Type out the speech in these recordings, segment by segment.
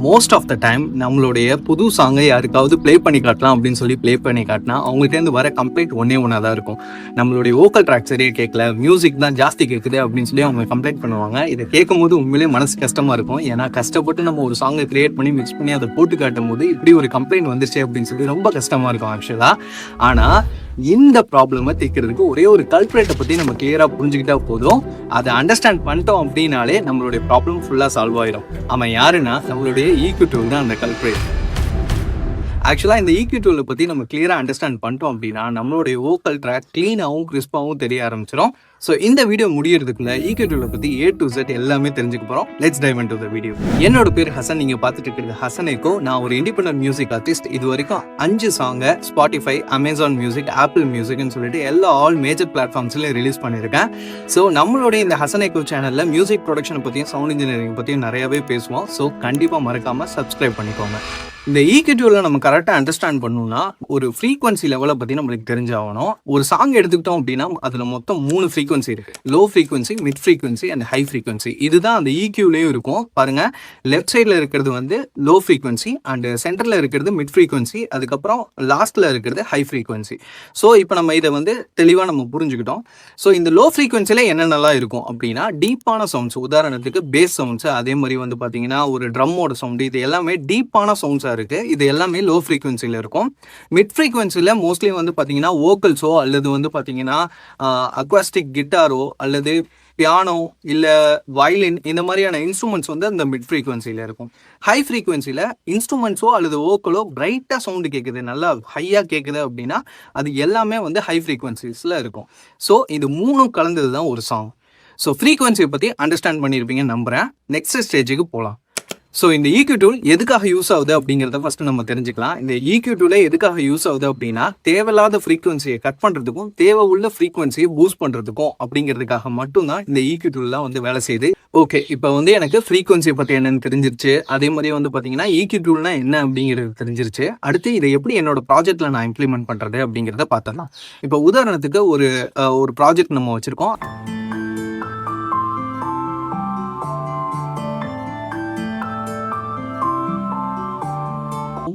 Most of the time நம்மளுடைய புது சாங்கை யாருக்காவது ப்ளே பண்ணி காட்டலாம் அப்படின்னு சொல்லி ப்ளே பண்ணி காட்டினா அவங்ககிட்டேருந்து வர கம்ப்ளைண்ட் ஒன்றா தான் இருக்கும். நம்மளுடைய வோக்கல் ட்ராக் சரியாக கேட்கல, மியூசிக் தான் ஜாஸ்தி கேட்குது அப்படின்னு சொல்லி அவங்க கம்ப்ளைண்ட் பண்ணுவாங்க. இதை கேட்கும் போது உண்மையிலேயே மனசு கஷ்டமாக இருக்கும். ஏன்னா கஷ்டப்பட்டு நம்ம ஒரு சாங்கை கிரியேட் பண்ணி மிக்ஸ் பண்ணி அதை போட்டு காட்டும் போது இப்படி ஒரு கம்ப்ளைண்ட் வந்துருச்சு அப்படின்னு சொல்லி ரொம்ப கஷ்டமாக இருக்கும் ஆக்சுவலாக. ஆனால் இந்த ப்ராப்ளமை தீர்க்கிறதுக்கு ஒரே ஒரு கல்ப்ரேட்டை பற்றி நம்ம கிளியராக புரிஞ்சுக்கிட்டா போதும். அதை அண்டர்ஸ்டாண்ட் பண்ணிட்டோம் அப்படின்னாலே நம்மளுடைய ப்ராப்ளம் ஃபுல்லாக சால்வ் ஆயிடும். அவன் யாருன்னா நம்மளுடைய EQ டூல் தான் அந்த கல்ப்ரேட். ஆக்சுவலாக இந்த EQ டூலை பற்றி நம்ம கிளியராக அண்டர்ஸ்டாண்ட் பண்ணிட்டோம் அப்படின்னா நம்மளுடைய வோக்கல் ட்ராக் க்ளீனாகவும் கிறிஸ்பாகவும் தெரிய ஆரம்பிச்சிடும். ஸோ இந்த வீடியோ முடியறதுக்குள்ள EQ டூலை பற்றி A to Z எல்லாமே தெரிஞ்சுக்க போகிறோம். Let's dive into the video. என்னோட பேர் ஹசன். நீங்கள் பார்த்துட்டு இருக்கிறது ஹசன் எக்கோ. நான் ஒரு இண்டிபெண்டன்ட் மியூசிக் ஆர்டிஸ்ட். இது வரைக்கும் 5 சாங்கை ஸ்பாட்டிஃபை, அமேசான் மியூசிக், ஆப்பிள் மியூசிக்னு சொல்லிட்டு எல்லா ஆல் மேஜர் பிளாட்ஃபார்ம்ஸ்லையும் ரிலீஸ் பண்ணியிருக்கேன். ஸோ நம்மளுடைய இந்த ஹசன் எக்கோ சேனலில் மியூசிக் ப்ரொடக்ஷனை பற்றியும் சவுண்ட் இன்ஜினியரிங் பற்றியும் நிறையவே பேசுவோம். ஸோ கண்டிப்பாக மறக்காமல் சப்ஸ்கிரைப் பண்ணிக்கோங்க. இந்த EQ டூலில் நம்ம கரெக்டாக அண்டர்ஸ்டாண்ட் பண்ணணும்னா ஒரு ஃப்ரீக்வன்சி லெவலை பற்றி நம்மளுக்கு தெரிஞ்சாகணும். ஒரு சாங் எடுத்துக்கிட்டோம் அப்படின்னா அதில் மொத்தம் 3 ஃப்ரீக்வன்சி இருக்குது. Low frequency, mid frequency and high frequency. இதுதான் அந்த EQலேயும் இருக்கும். பாருங்கள், லெஃப்ட் சைடில் இருக்கிறது வந்து லோ ஃப்ரீக்வன்சி அண்ட் சென்டரில் இருக்கிறது மிட் ஃப்ரீக்வன்சி, அதுக்கப்புறம் லாஸ்ட்டில் இருக்கிறது ஹை ஃப்ரீக்வன்சி. ஸோ இப்போ நம்ம இதை வந்து தெளிவாக நம்ம புரிஞ்சுக்கிட்டோம். ஸோ இந்த லோ ஃப்ரீக்வன்சியில் என்னென்னலாம் இருக்கும் அப்படின்னா டீப்பான சவுண்ட்ஸ், உதாரணத்துக்கு பேஸ் சவுண்ட்ஸு, அதே மாதிரி வந்து பார்த்தீங்கன்னா ஒரு ட்ரம்மோட சவுண்டு, இது எல்லாமே டீப்பான சவுண்ட்ஸாக இருக்கு. இது எல்லாமே லோ ஃப்ரீக்வன்சியில் இருக்கும். மிட் ஃப்ரீக்வன்சியில் மோஸ்ட்லி வந்து பார்த்தீங்கன்னா வோக்கல்ஸோ அல்லது வந்து பார்த்தீங்கன்னா அக்வாஸ்டிக் கிட்டாரோ அல்லது பியானோ இல்லை வயலின் இந்த மாதிரியான இன்ஸ்ட்ருமெண்ட்ஸ் வந்து அந்த மிட் ஃப்ரீக்வன்சியில் இருக்கும். ஹை ஃப்ரீக்வன்சியில் இன்ஸ்ட்ருமெண்ட்ஸோ அல்லது வோக்கலோ பிரைட்டாக சவுண்டு கேட்குது, நல்லா ஹையாக கேட்குது அப்படின்னா அது எல்லாமே வந்து ஹை ஃப்ரீக்வன்சிஸில் இருக்கும். ஸோ இது 3 கலந்தது தான் ஒரு சாங். ஸோ ஃப்ரீக்வன்சியை பற்றி அண்டர்ஸ்டாண்ட் பண்ணியிருப்பீங்கன்னு நம்புகிறேன். நெக்ஸ்ட் ஸ்டேஜுக்கு போகலாம். ஸோ இந்த EQ டூல் எதுக்காக யூஸ் ஆகுது அப்படிங்கிறத ஃபஸ்ட்டு நம்ம தெரிஞ்சுக்கலாம். இந்த EQ டூலே எதுக்காக யூஸ் ஆகுது அப்படின்னா தேவையில்லாத ஃப்ரீக்வன்சியை கட் பண்ணுறதுக்கும் தேவை உள்ள ஃப்ரீக்வன்சியை பூஸ்ட் பண்ணுறதுக்கும் அப்படிங்கிறதுக்காக மட்டும்தான் இந்த EQ டூல்லாம் வந்து வேலை செய்யுது. ஓகே, இப்போ வந்து எனக்கு ஃப்ரீக்வன்சியை பற்றி என்னென்னு தெரிஞ்சிருச்சு. அதே மாதிரி வந்து பார்த்தீங்கன்னா EQ டூல்னா என்ன அப்படிங்கிறது தெரிஞ்சிருச்சு. அடுத்து இதை எப்படி என்னோட ப்ராஜெக்டில் நான் இம்ப்ளிமெண்ட் பண்ணுறது அப்படிங்கிறத பார்த்தலாம். இப்போ உதாரணத்துக்கு ஒரு ப்ராஜெக்ட் நம்ம வச்சுருக்கோம்.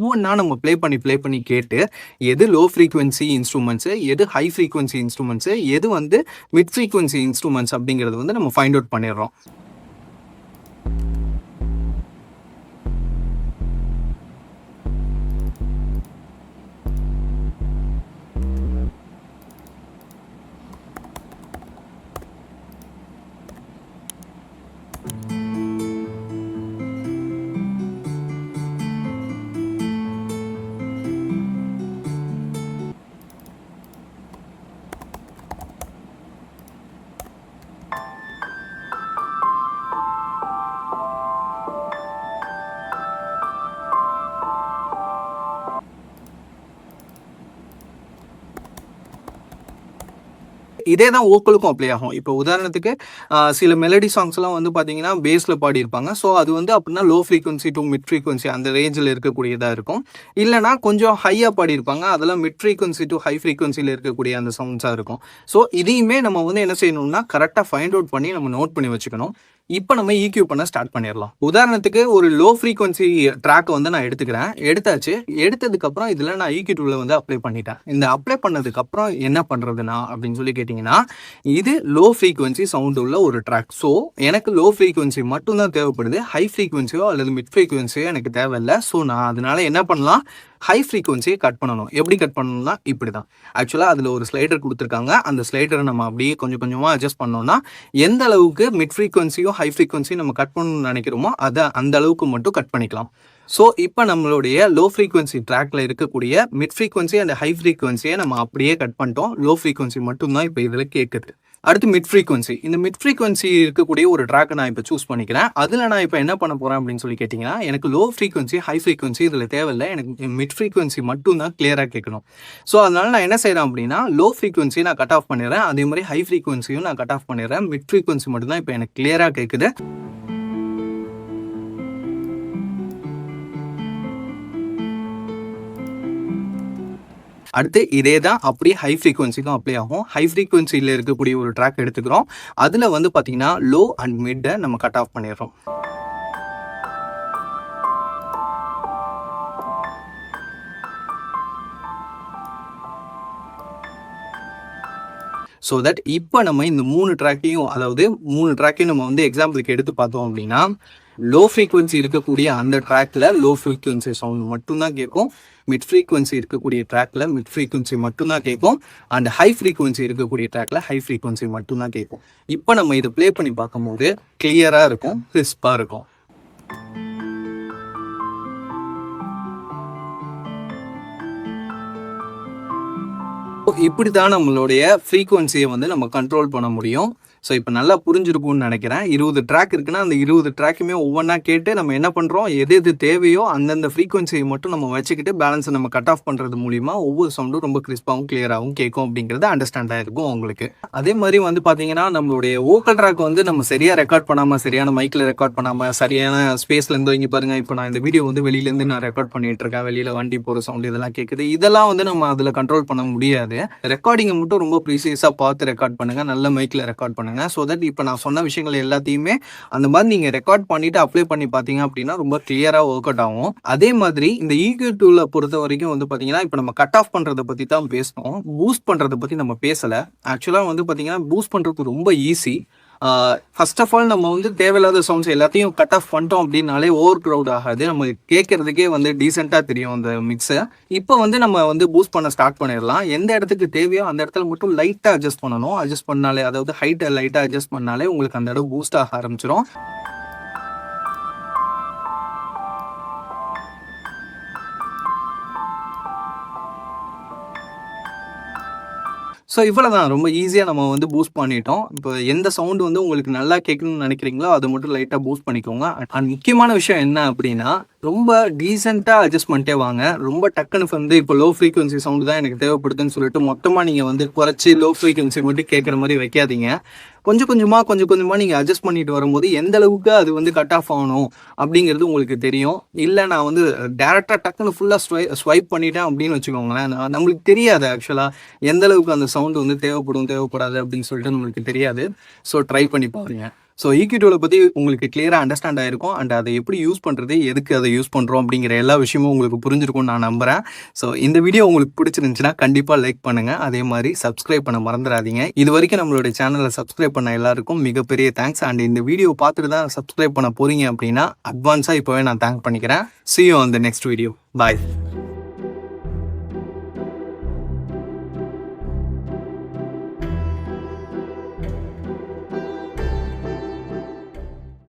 ஒவ்வொன்றா நம்ம ப்ளே பண்ணி கேட்டு எது லோ ஃப்ரீக்வன்சி இன்ஸ்ட்ருமெண்ட்ஸு, எது ஹை ஃப்ரீக்வன்சி இன்ஸ்ட்ருமெண்ட்ஸு, எது வந்து மிட் ஃப்ரீக்வன்சி இன்ஸ்ட்ருமெண்ட்ஸ் அப்படிங்கிறது வந்து நம்ம ஃபைண்ட் அவுட் பண்ணிடுறோம். இதே தான் வோக்கலுக்கும் அப்ளை ஆகும். இப்போ உதாரணத்துக்கு சில மெலடி சாங்ஸ்லாம் வந்து பார்த்தீங்கன்னா பேஸில் பாடியிருப்பாங்க. ஸோ அது வந்து அப்படின்னா low frequency to mid frequency அந்த ரேஞ்சில் இருக்கக்கூடியதாக இருக்கும். இல்லைனா கொஞ்சம் ஹையாக பாடியிருப்பாங்க, அதெல்லாம் மிட் ஃப்ரீக்வன்சி டு ஹை ஃப்ரீக்வன்சியில் இருக்கக்கூடிய அந்த சவுண்ட்ஸாக இருக்கும். ஸோ இதையுமே நம்ம வந்து என்ன செய்யணும்னா கரெக்டாக ஃபைண்ட் அவுட் பண்ணி நம்ம நோட் பண்ணி வச்சுக்கணும். இப்போ நம்ம EQ பண்ண ஸ்டார்ட் பண்ணிடலாம். உதாரணத்துக்கு ஒரு லோ ஃப்ரீக்வன்சி ட்ராக் வந்து நான் எடுத்தாச்சு. எடுத்ததுக்கப்புறம் இதில் நான் EQ டூலில் வந்து அப்ளை பண்ணிட்டேன். இந்த அப்ளை பண்ணதுக்கப்புறம் என்ன பண்ணுறதுனா அப்படின்னு சொல்லி கேட்டிங்கன்னா இது லோ ஃப்ரீக்வன்சி சவுண்டு உள்ள ஒரு ட்ராக். ஸோ எனக்கு லோ ஃப்ரீக்வன்சி மட்டும்தான் தேவைப்படுது. ஹை ஃப்ரீக்வன்சியோ அல்லது மிட் ஃப்ரீக்வன்சியோ எனக்கு தேவையில்லை. ஸோ நான் அதனால என்ன பண்ணலாம், ஹை ஃப்ரீக்வன்சியை கட் பண்ணணும். எப்படி கட் பண்ணணும்னா இப்படி தான். ஆக்சுவலாக அதில் ஒரு ஸ்லைடர் கொடுத்துருக்காங்க. அந்த ஸ்லைடரை நம்ம அப்படியே கொஞ்சம் கொஞ்சமாக அட்ஜஸ்ட் பண்ணோம்னா எந்த அளவுக்கு மிட் ஃப்ரீக்வன்சியும் ஹை ஃப்ரீக்வன்சியும் நம்ம கட் பண்ணணும்னு நினைக்கிறோமோ அதை அந்த அளவுக்கு மட்டும் கட் பண்ணிக்கலாம். ஸோ இப்போ நம்மளுடைய லோ ஃப்ரீக்வன்சி ட்ராக்ல இருக்கக்கூடிய மிட் ஃப்ரீக்வன்சி அண்ட் ஹை ஃப்ரீக்வன்சியை நம்ம அப்படியே கட் பண்ணிட்டோம். லோ ஃப்ரீக்வன்சி மட்டும்தான் இப்போ இதில் கேட்குது. அடுத்து மிட் ஃப்ரீக்வன்சி. இந்த மிட் ஃப்ரீக்வன்சி இருக்கக்கூடிய ஒரு ட்ராக்கை நான் இப்போ சூஸ் பண்ணிக்கிறேன். அதில் நான் இப்போ என்ன பண்ண போகிறேன் அப்படின்னு சொல்லி கேட்டிங்கன்னா எனக்கு லோ ஃப்ரீக்வன்சி ஹை ஃப்ரீக்வன்சி இதில் தேவையில்லை. எனக்கு மிட் ஃப்ரீக்வன்சி மட்டும் தான் கிளியராக கேட்கணும். ஸோ அதனால் நான் என்ன செய்கிறேன் அப்படின்னா லோ ஃப்ரீக்வன்சி நான் கட் ஆஃப் பண்ணிடுறேன். அதே மாதிரி ஹை ஃப்ரீக்வன்சியும் நான் கட் ஆஃப் பண்ணிடுறேன். மிட் ஃப்ரீக்வன்சி மட்டும்தான் இப்போ எனக்கு கிளியராக கேட்குது. அடுத்து இதே தான் அப்படியே ஹை ஃப்ரீக்வன்சிக்கும் அப்ளை ஆகும். ஹை ஃப்ரீக்வன்சியில் இருக்கக்கூடிய ஒரு ட்ராக் எடுத்துக்கிறோம். அதில் வந்து பார்த்தீங்கன்னா லோ அண்ட் மிட்டை நம்ம கட் ஆஃப் பண்ணிடுறோம். ஸோ தட் இப்போ நம்ம இந்த 3 ட்ராக்கையும், அதாவது 3 ட்ராக்கையும் நம்ம வந்து எக்ஸாம்பிளுக்கு எடுத்து பார்த்தோம் அப்படின்னா, லோ ஃப்ரீக்வன்சி இருக்கக்கூடிய அந்த ட்ராக்ல லோ ஃப்ரீக்வன்சி சவுண்ட் மட்டும்தான் கேட்கும். மிட் ஃப்ரீக்வன்சி இருக்கக்கூடிய ட்ராக்ல மிட் ஃப்ரீக்வன்சி மட்டும்தான் கேட்கும். அண்ட் ஹை ஃப்ரீக்வன்சி இருக்கக்கூடிய ட்ராக்ல ஹை ஃப்ரீக்வன்சி மட்டும்தான் கேட்கும். இப்போ நம்ம இதை ப்ளே பண்ணி பார்க்கும்போது கிளியராக இருக்கும், கிறிஸ்பாக இருக்கும். இப்படி தான் நம்மளுடைய ஃப்ரீக்வன்சியை வந்து நம்ம கண்ட்ரோல் பண்ண முடியும். ஸோ இப்போ நல்லா புரிஞ்சிருக்கும்னு நினைக்கிறேன். 20 ட்ராக் இருக்குன்னா அந்த 20 ட்ராக்குமே ஒவ்வொன்றா கேட்டு நம்ம என்ன பண்ணுறோம், எது எது தேவையோ அந்தந்த ஃப்ரீக்வன்சியை மட்டும் நம்ம வச்சுக்கிட்டு பேலன்ஸை நம்ம கட் ஆஃப் பண்ணுறது மூலிமா ஒவ்வொரு சவுண்டும் ரொம்ப கிறிஸ்பாகவும் கிளியராகவும் கேட்கும் அப்படிங்கிறது அண்டர்ஸ்டாண்ட் ஆகிருக்கும் உங்களுக்கு. அதே மாதிரி வந்து பார்த்தீங்கன்னா நம்மளுடைய வோக்கல் ட்ராக் வந்து நம்ம சரியாக ரெக்கார்ட் பண்ணாமல், சரியான மைக்கில் ரெக்கார்ட் பண்ணாமல், சரியான ஸ்பேஸ்லேருந்து இங்கே பாருங்கள், இப்போ நான் இந்த வீடியோ வந்து வெளியிலேருந்து நான் ரெக்கார்ட் பண்ணிகிட்டு இருக்கேன், வெளியில் வண்டி போகிற சவுண்டு இதெல்லாம் கேட்குது, இதெல்லாம் வந்து நம்ம அதில் கண்ட்ரோல் பண்ண முடியாது. ரெக்கார்டிங்கை மட்டும் ரொம்ப ப்ரீசியஸாக பார்த்து ரெக்கார்ட் பண்ணுங்கள், நல்ல மைக்கில் ரெக்கார்ட் பண்ணுங்கள். ஸோ தட் இப்போ நான் சொன்ன விஷயங்கள் எல்லாத்தையுமே அந்த மாதிரி நீங்கள் ரெக்கார்ட் பண்ணிவிட்டு அப்ளை பண்ணி பார்த்தீங்க அப்படின்னா ரொம்ப கிளியராக ஒர்க் அவுட் ஆகும். அதே மாதிரி இந்த EQ டூலை பொறுத்த வரைக்கும் வந்து பார்த்தீங்கன்னா இப்போ நம்ம கட் ஆஃப் பண்ணுறதை பற்றி தான் பேசணும், பூஸ்ட் பண்ணுறதை பற்றி நம்ம பேசலை. ஆக்சுவலாக வந்து பார்த்தீங்கன்னா பூஸ்ட் பண்ணுறது ரொம்ப ஈஸி. ஃபர்ஸ்ட் ஆஃப் ஆல் நம்ம வந்து தேவையில்லாத சவுண்ட்ஸ் எல்லாத்தையும் கட் ஆஃப் பண்ணிட்டோம் அப்படின்னாலே ஓவர் க்ரௌட் ஆகாது, நம்ம கேட்கறதுக்கே வந்து டீசெண்டாக தெரியும் அந்த மிக்ஸை. இப்போ வந்து நம்ம வந்து பூஸ்ட் பண்ண ஸ்டார்ட் பண்ணிடலாம். எந்த இடத்துக்கு தேவையோ அந்த இடத்துல மட்டும் லைட்டாக அட்ஜஸ்ட் பண்ணணும். அட்ஜஸ்ட் பண்ணாலே, அதாவது ஹைட்டை லைட்டாக அட்ஜஸ்ட் பண்ணாலே உங்களுக்கு அந்த இடம் பூஸ்ட் ஆக ஆரம்பிச்சிடும். ஸோ இவ்வளோ தான், ரொம்ப ஈஸியாக நம்ம வந்து பூஸ்ட் பண்ணிட்டோம். இப்போ எந்த சவுண்டு வந்து உங்களுக்கு நல்லா கேட்கணும்னு நினைக்கிறீங்களோ அதை மட்டும் லைட்டாக பூஸ்ட் பண்ணிக்கோங்க. அண்ட் முக்கியமான விஷயம் என்ன அப்படின்னா, ரொம்ப டீசெண்டாக அட்ஜஸ்ட் பண்ணிட்டே வாங்க. ரொம்ப டக்குன்னு வந்து இப்போ லோ ஃப்ரீக்வன்சி சவுண்டு தான் எனக்கு தேவைப்படுதுன்னு சொல்லிட்டு மொத்தமாக நீங்கள் வந்து குறைச்சி லோ ஃப்ரீக்வன்சி மட்டும் கேட்குற மாதிரி வைக்காதீங்க. கொஞ்சம் கொஞ்சமாக நீங்கள் அட்ஜஸ்ட் பண்ணிட்டு வரும்போது எந்த அளவுக்கு அது வந்து கட் ஆஃப் ஆகணும் அப்படிங்கிறது உங்களுக்கு தெரியும். இல்லை நான் வந்து டேரெக்டாக டக்குன்னு ஃபுல்லாக ஸ்வைப் பண்ணிட்டேன் அப்படின்னு வச்சுக்கோங்களேன், நம்மளுக்கு தெரியாது ஆக்சுவலாக எந்த அளவுக்கு அந்த சவுண்டு வந்து தேவைப்படாது அப்படின்னு சொல்லிட்டு நம்மளுக்கு தெரியாது. ஸோ ட்ரை பண்ணி பாருங்க. ஸோ EQ டூலை பற்றி உங்களுக்கு கிளியராக அண்டர்ஸ்டாண்ட் ஆகிருக்கும். அண்ட் அதை எப்படி யூஸ் பண்ணுறது, எதுக்கு அதை யூஸ் பண்ணுறோம் அப்படிங்கிற எல்லா விஷயமும் உங்களுக்கு புரிஞ்சிருக்கும்னு நான் நம்புகிறேன். ஸோ இந்த வீடியோ உங்களுக்கு பிடிச்சிருந்துச்சுன்னா கண்டிப்பாக லைக் பண்ணுங்கள். அதே மாதிரி சப்ஸ்கிரைப் பண்ண மறந்துடாதீங்க. இது வரைக்கும் நம்மளுடைய சேனலை சப்ஸ்கிரைப் பண்ண எல்லாருக்கும் மிகப்பெரிய தேங்க்ஸ். அண்ட் இந்த வீடியோ பார்த்துட்டு தான் சப்ஸ்கிரைப் பண்ண போகிறீங்க அப்படின்னா அட்வான்ஸாக இப்போவே நான் தேங்க் பண்ணிக்கிறேன். See you on the next video. Bye.